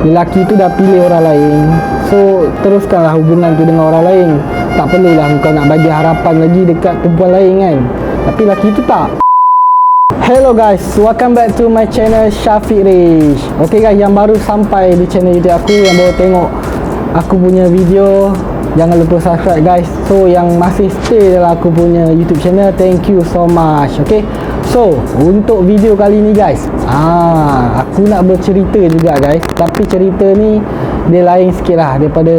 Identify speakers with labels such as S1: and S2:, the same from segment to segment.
S1: lelaki tu dah pilih orang lain, so teruskanlah hubungan tu dengan orang lain. Tak perlulah kau nak bagi harapan lagi dekat perempuan lain kan. Tapi lelaki tu tak. Hello guys, welcome back to my channel Syafiq Rich. Okay guys, yang baru sampai di channel YouTube aku, yang baru tengok aku punya video, jangan lupa subscribe guys. So yang masih stay dalam aku punya YouTube channel, thank you so much. Okay, so untuk video kali ni guys, aku nak bercerita juga guys. Tapi cerita ni dia lain sikit lah daripada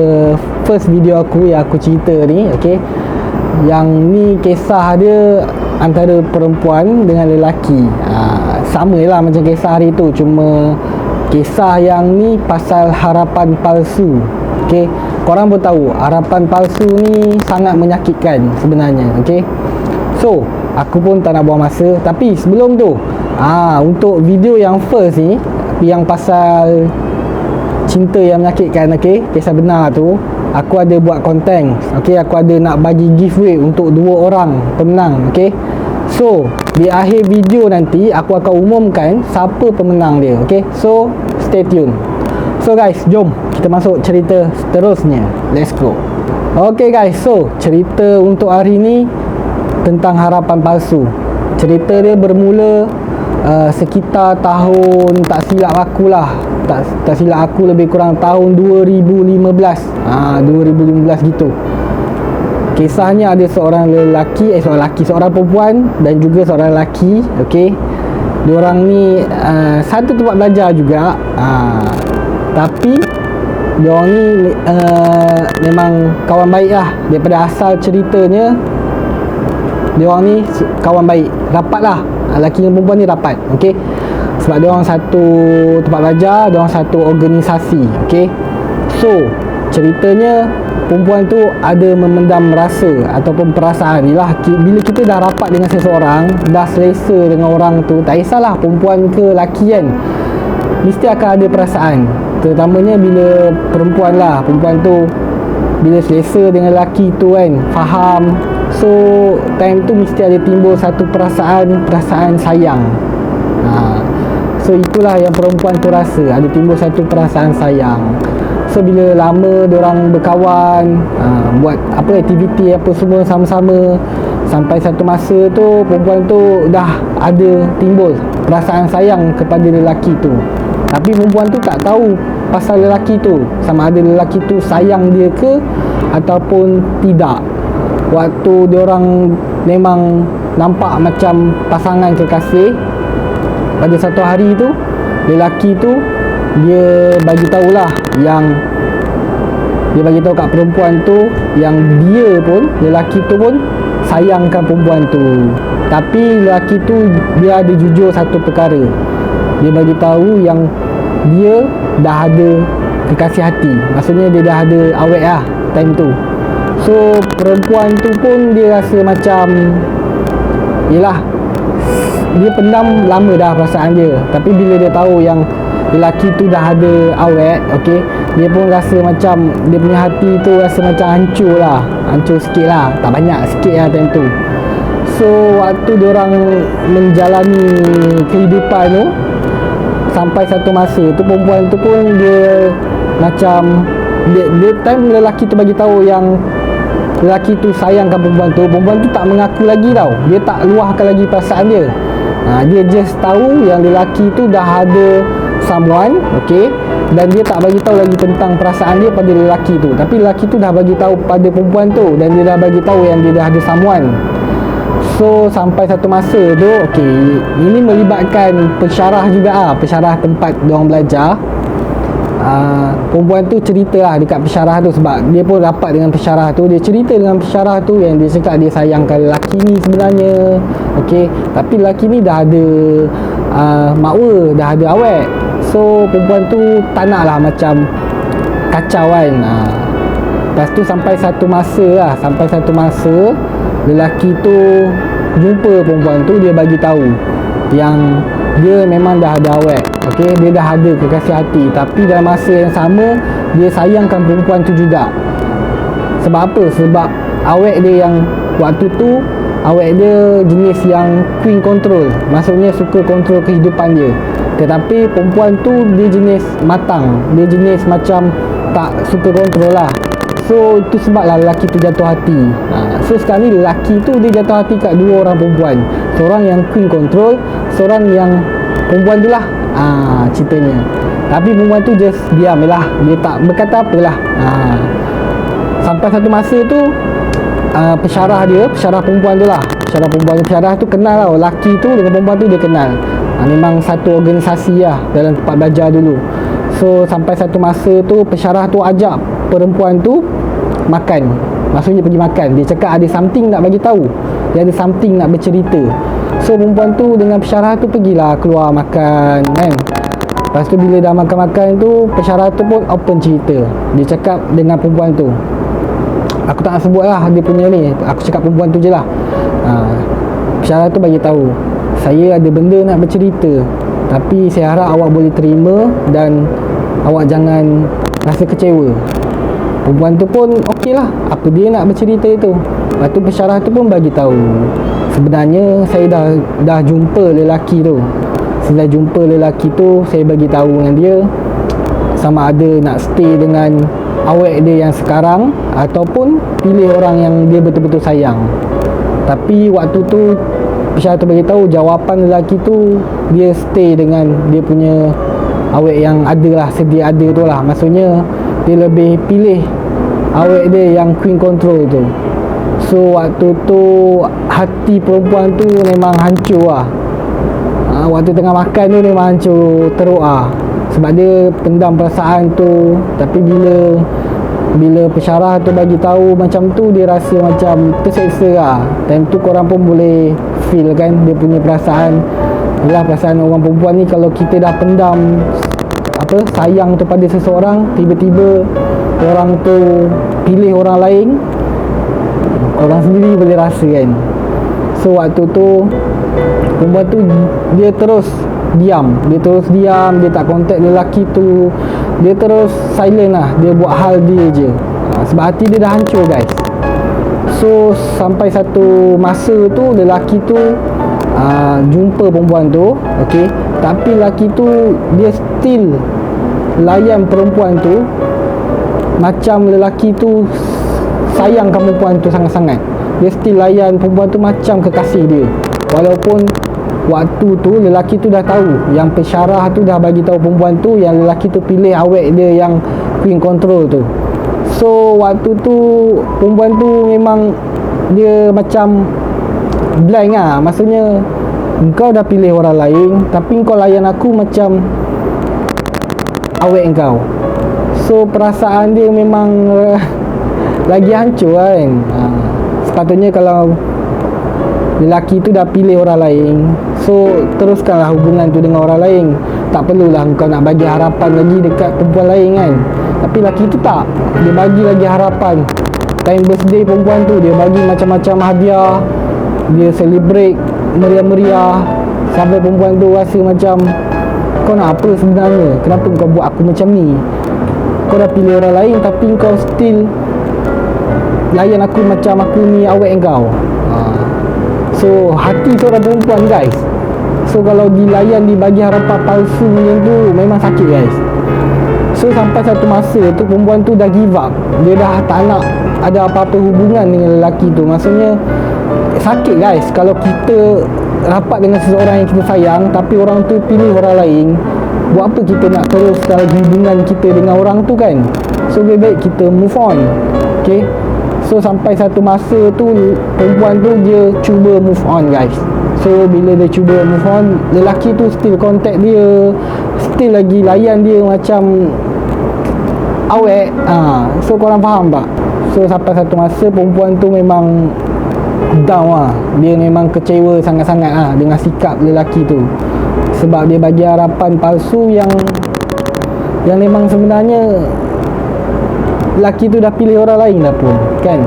S1: first video aku yang aku cerita ni. Okay, yang ni kisah dia antara perempuan dengan lelaki. Sama lah macam kisah hari tu, cuma kisah yang ni pasal harapan palsu. Okay, korang pun tahu harapan palsu ni sangat menyakitkan sebenarnya. Okay, so aku pun tak nak buang masa. Tapi sebelum tu, untuk video yang first ni, yang pasal cinta yang menyakitkan, okay, kisah benar tu, aku ada buat konten. Okay, aku ada nak bagi giveaway untuk 2 orang pemenang. Okay, so di akhir video nanti aku akan umumkan siapa pemenang dia. Okay, so stay tune. So guys, jom kita masuk cerita seterusnya. Let's go. Okay guys, so cerita untuk hari ni tentang harapan palsu. Cerita dia bermula sekitar tahun, tak silap aku lah, tak silap aku lebih kurang tahun 2015. 2015 gitu. Kisahnya ada seorang perempuan dan juga seorang lelaki. Okey, diorang ni satu tempat belajar juga, tapi diorang ni memang kawan baik lah. Daripada asal ceritanya, diorang ni kawan baik, rapat lah. Lelaki dan perempuan ni rapat. Okey, sebab diorang satu tempat belajar, diorang satu organisasi. Okey, so ceritanya perempuan tu ada memendam rasa ataupun perasaan ni lah. Bila kita dah rapat dengan seseorang, dah selesa dengan orang tu, tak kisahlah perempuan ke lelaki kan, mesti akan ada perasaan. Terutamanya bila perempuan lah, perempuan tu bila selesa dengan lelaki tu kan, faham, so time tu mesti ada timbul satu perasaan sayang. So itulah yang perempuan tu rasa, ada timbul satu perasaan sayang. So bila lama diorang berkawan, buat apa aktiviti apa semua sama-sama, sampai satu masa tu perempuan tu dah ada timbul perasaan sayang kepada lelaki tu. Tapi perempuan tu tak tahu pasal lelaki tu, sama ada lelaki tu sayang dia ke ataupun tidak. Waktu diorang memang nampak macam pasangan kekasih, pada satu hari tu lelaki tu dia bagi tahulah, yang dia bagi tahu kat perempuan tu yang dia pun, lelaki tu pun sayangkan perempuan tu. Tapi lelaki tu dia ada jujur satu perkara. Dia bagi tahu yang dia dah ada kekasih hati. Maksudnya dia dah ada awet lah time tu. So perempuan tu pun dia rasa macam, yelah, dia pendam lama dah perasaan dia. Tapi bila dia tahu yang lelaki tu dah ada awet, okay, dia pun rasa macam, dia punya hati tu rasa macam hancur lah. Hancur sikit lah, tak banyak, sikit lah time tu. So waktu diorang menjalani kehidupan tu, sampai satu masa tu perempuan tu pun dia macam, dia time lelaki tu bagi tahu yang lelaki tu sayangkan perempuan tu tak mengaku lagi tau. Dia tak luahkan lagi perasaan dia. Dia just tahu yang lelaki tu dah ada someone, okay, dan dia tak bagi tahu lagi tentang perasaan dia pada lelaki tu. Tapi lelaki tu dah bagi tahu pada perempuan tu, dan dia dah bagi tahu yang dia dah ada someone. So sampai satu masa tu, okay, ini melibatkan pensyarah juga, pensyarah tempat diorang belajar. Perempuan tu cerita lah dekat pensyarah tu, sebab dia pun rapat dengan pensyarah tu. Dia cerita dengan pensyarah tu yang dia cakap dia sayangkan lelaki ni sebenarnya, okay, tapi lelaki ni dah ada makwa, dah ada awet. So perempuan tu tak nak lah macam kacau kan. Lepas tu sampai satu masa lelaki tu jumpa perempuan tu, dia bagi tahu yang dia memang dah ada awet, okay, dia dah ada kekasih hati. Tapi dalam masa yang sama dia sayangkan perempuan tu juga. Sebab apa? Sebab awet dia yang waktu tu, awet dia jenis yang queen control, maksudnya suka kontrol kehidupan dia. Tetapi perempuan tu dia jenis matang, dia jenis macam tak suka kontrol lah. So itu sebablah lelaki tu jatuh hati. So sekarang ni lelaki tu dia jatuh hati kat dua orang perempuan. Seorang yang queen control, seorang yang perempuan tu lah ceritanya. Tapi perempuan tu just diam je lah, dia tak berkata apalah. Sampai satu masa tu pesyarah perempuan tu lah, pesyarah tu kenal lah, lelaki tu dengan perempuan tu dia kenal. Memang satu organisasi lah dalam tempat belajar dulu. So sampai satu masa tu pesyarah tu ajak perempuan tu makan. Maksudnya pergi makan. Dia cakap ada something nak bagi tahu, dia ada something nak bercerita. So perempuan tu dengan pesyarah tu pergilah keluar makan kan. Lepas tu bila dah makan-makan tu, pesyarah tu pun open cerita. Dia cakap dengan perempuan tu, aku tak nak sebut lah dia punya ni, aku cakap perempuan tu je lah. Pesyarah tu bagi tahu, saya ada benda nak bercerita, tapi saya harap awak boleh terima dan awak jangan rasa kecewa. Perempuan tu pun okey lah, apa dia nak bercerita itu. Lepas tu pesyarah tu pun bagi tahu, sebenarnya saya dah jumpa lelaki tu. Saya dah jumpa lelaki tu, saya bagi tahu dengan dia sama ada nak stay dengan awek dia yang sekarang ataupun pilih orang yang dia betul-betul sayang. Tapi waktu tu pesyarah tu bagi tahu jawapan lelaki tu dia stay dengan dia punya awek yang ada lah, sedia ada tu lah. Maksudnya dia lebih pilih awek dia yang queen control tu. So waktu tu hati perempuan tu memang hancur lah. Waktu tengah makan tu memang hancur teruk lah, sebab dia pendam perasaan tu. Tapi bila pesyarah tu bagi tahu macam tu, dia rasa macam terseksa lah. Time tu korang pun boleh feel kan dia punya perasaan. Yalah, perasaan orang perempuan ni kalau kita dah pendam sayang tu pada seseorang, tiba-tiba orang tu pilih orang lain, orang sendiri boleh rasa kan. So waktu tu perempuan tu dia terus diam, dia tak contact lelaki tu, dia terus silent lah, dia buat hal dia je. Sebab hati dia dah hancur guys. So sampai satu masa tu lelaki tu jumpa perempuan tu, okey, tapi lelaki tu dia still layan perempuan tu macam lelaki tu sayangkan perempuan tu sangat-sangat. Dia still layan perempuan tu macam kekasih dia. Walaupun waktu tu lelaki tu dah tahu, yang pesyarah tu dah bagi tahu perempuan tu yang lelaki tu pilih awek dia yang queen control tu. So waktu tu perempuan tu memang dia macam blank lah. Maksudnya engkau dah pilih orang lain, tapi engkau layan aku macam awek engkau. So perasaan dia memang lagi hancur kan. Sepatutnya kalau lelaki tu dah pilih orang lain, so teruskanlah hubungan tu dengan orang lain. Tak perlulah kau nak bagi harapan lagi dekat perempuan lain kan. Tapi lelaki tu tak, dia bagi lagi harapan. Time birthday perempuan tu, dia bagi macam-macam hadiah, dia celebrate meriah-meriah, sampai perempuan tu rasa macam, kau nak apa sebenarnya? Kenapa kau buat aku macam ni? Kau dah pilih orang lain tapi kau still layan aku macam aku ni awek engkau. So hati seorang perempuan guys, so kalau dilayan, dibagi harapan palsu macam tu, memang sakit guys. So sampai satu masa tu perempuan tu dah give up, dia dah tak nak ada apa-apa hubungan dengan lelaki tu. Maksudnya sakit guys kalau kita rapat dengan seseorang yang kita sayang tapi orang tu pilih orang lain. Buat apa kita nak teruskan lagi hubungan kita dengan orang tu kan. So lebih baik kita move on. Okay, so sampai satu masa tu perempuan tu dia cuba move on guys. So bila dia cuba move on, lelaki tu still contact dia, still lagi layan dia macam awek. So korang faham tak? So sampai satu masa perempuan tu memang down lah. Dia memang kecewa sangat-sangat lah dengan sikap lelaki tu. Sebab dia bagi harapan palsu yang memang sebenarnya lelaki tu dah pilih orang lain dah pun kan.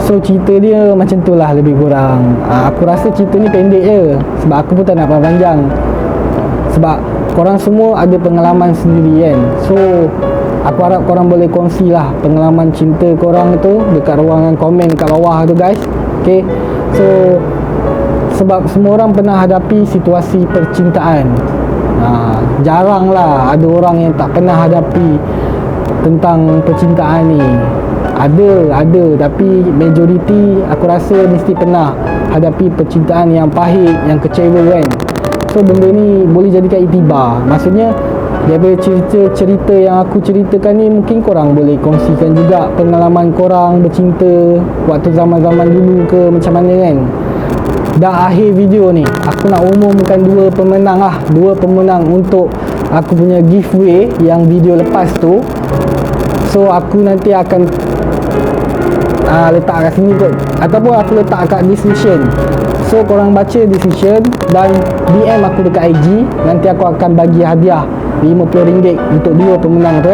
S1: So cerita dia macam tu lah lebih kurang. Aku rasa cerita ni pendek je, sebab aku pun tak nak panjang. Sebab korang semua ada pengalaman sendiri kan. So aku harap korang boleh kongsi lah pengalaman cinta korang tu dekat ruangan komen kat bawah tu guys. Okay, so sebab semua orang pernah hadapi situasi percintaan. Jarang lah ada orang yang tak pernah hadapi tentang percintaan ni. Ada tapi majoriti aku rasa mesti pernah hadapi percintaan yang pahit, yang kecewa kan. So benda ni boleh jadikan iktibar. Maksudnya daripada cerita-cerita yang aku ceritakan ni, mungkin korang boleh kongsikan juga pengalaman korang bercinta waktu zaman-zaman dulu ke macam mana kan. Dah akhir video ni, aku nak umumkan dua pemenang untuk aku punya giveaway yang video lepas tu. So aku nanti akan letak kat sini kot, ataupun aku letak kat description. So korang baca description dan DM aku dekat IG. Nanti aku akan bagi hadiah RM50 untuk dua pemenang tu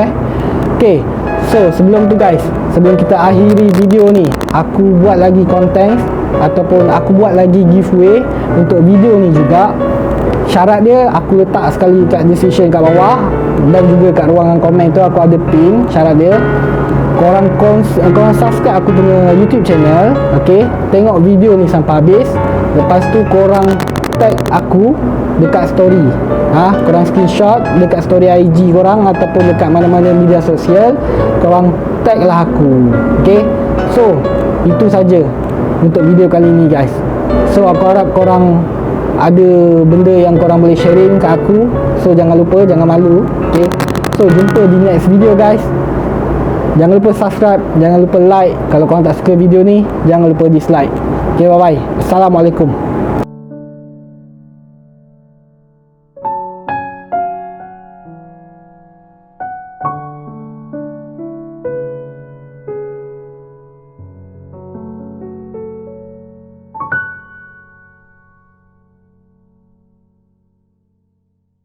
S1: Okay, so sebelum tu guys, sebelum kita akhiri video ni, aku buat lagi konten ataupun aku buat lagi giveaway untuk video ni juga. Syarat dia aku letak sekali kat description kat bawah, dan juga kat ruangan komen tu aku ada pin. Syarat dia korang subscribe aku punya YouTube channel, okay? Tengok video ni sampai habis. Lepas tu korang tag aku dekat story. Korang screenshot dekat story IG korang ataupun dekat mana-mana media sosial. Korang tag lah aku, okay? So itu saja untuk video kali ni guys. So aku harap korang ada benda yang korang boleh sharing kat aku. So jangan lupa, jangan malu, okay? So jumpa di next video guys. Jangan lupa subscribe, jangan lupa like. Kalau korang tak suka video ni, jangan lupa dislike. Okay, bye bye. Assalamualaikum.